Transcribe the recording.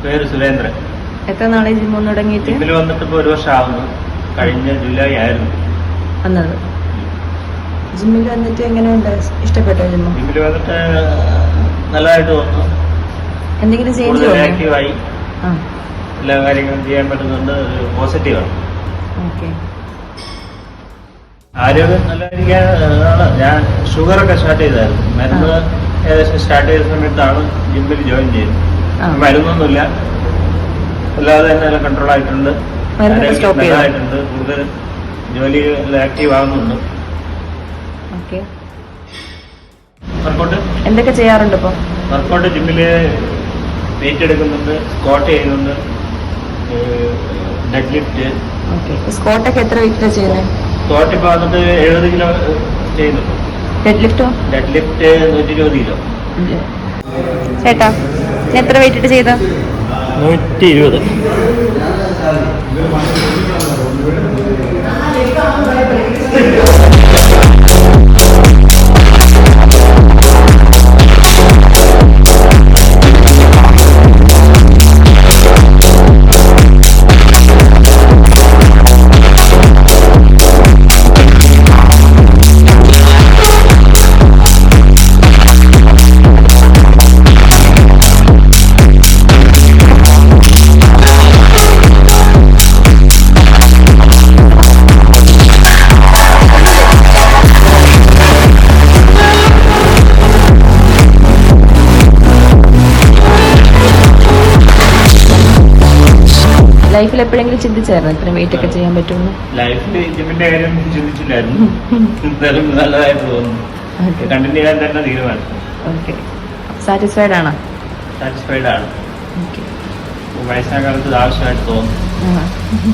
പേര് സുരേന്ദ്രൻ. എത്ര നാളെ ജിം ഒന്ന് തുടങ്ങിയിട്ട്? ജിമ്മിൽ വന്നിട്ട് ഇപ്പോൾ 1 വർഷം ആവുന്നു. കഴിഞ്ഞ ജൂലൈ ആയിരുന്നു വന്നത്. ജിമ്മിൽ വന്നിട്ട് എങ്ങനെയുണ്ട്? ഇഷ്ടപ്പെട്ടോ ജിമ്മ്? ജിമ്മിൽ വന്നിട്ട് നല്ലതായിട്ട് തോന്നുന്നു. എന്തെങ്കിലും ചേഞ്ച് ആക്റ്റീവായി എല്ലാ കാര്യങ്ങളും ചെയ്യാൻ പറ്റുന്നുണ്ട്. പോസിറ്റീവാണ്. ഓക്കെ. ആരോഗ്യം നല്ലതായിരിക്കാനാണ്. ഞാൻ ഷുഗറൊക്കെ സ്റ്റാർട്ട് ചെയ്തായിരുന്നു. മരുന്ന് ഏകദേശം സ്റ്റാർട്ട് ചെയ്ത സമയത്താണ് ജിമ്മിൽ ജോയിൻ ചെയ്തത്. മരുന്നൊന്നുമില്ല, അല്ലാതെ തന്നെ എല്ലാം കൺട്രോൾ ആയിട്ടുണ്ട്. നല്ലതായിട്ടുണ്ട്. കൂടുതൽ ജോലിയിൽ ആക്റ്റീവ് ആകുന്നുണ്ട്. വർക്കൗട്ട് എന്തൊക്കെ ചെയ്യാറുണ്ട് ഇപ്പോൾ? വർക്കൗട്ട് ജിമ്മില് വെയിറ്റ് എടുക്കുന്നുണ്ട്, സ്ക്വാട്ട് ചെയ്യുന്നുണ്ട്, ഡെഡ് ലിഫ്റ്റ്. സ്ക്വാട്ടൊക്കെ എത്ര വെയിറ്റിലാണ് ചെയ്യുന്നത്? സ്ക്വാട്ട് ഇപ്പോൾ വന്നിട്ട് 70 കിലോ ചെയ്യുന്നുണ്ട്. ഡെഡ് ലിഫ്റ്റോ? Deadlift 120 kilo. ചേട്ടാ എത്ര വെയിറ്റ് ഇട്ട് ചെയ്ത? 120. ലൈഫിൽ എപ്പോഴെങ്കിലും ചിന്തിച്ചായിരുന്നു ഇത്ര വെയിറ്റ് ഒക്കെ ചെയ്യാൻ പറ്റുമെന്ന്? ലൈഫിൽ ജിമ്മിന്റെ കാര്യം ചിന്തിച്ചില്ലായിരുന്നു. എന്തായാലും നല്ലതായിട്ട് തോന്നുന്നു. കണ്ടിന്യൂ ചെയ്യാൻ തന്നെ തീരുമാനിച്ചു. ഓക്കെ. സാറ്റിസ്ഫൈഡ് ആണോ? സാറ്റിസ്ഫൈഡ് ആണ്. ഓക്കെ. വയസ്സായ കാലത്ത് ആവശ്യമായിട്ട് തോന്നുന്നു.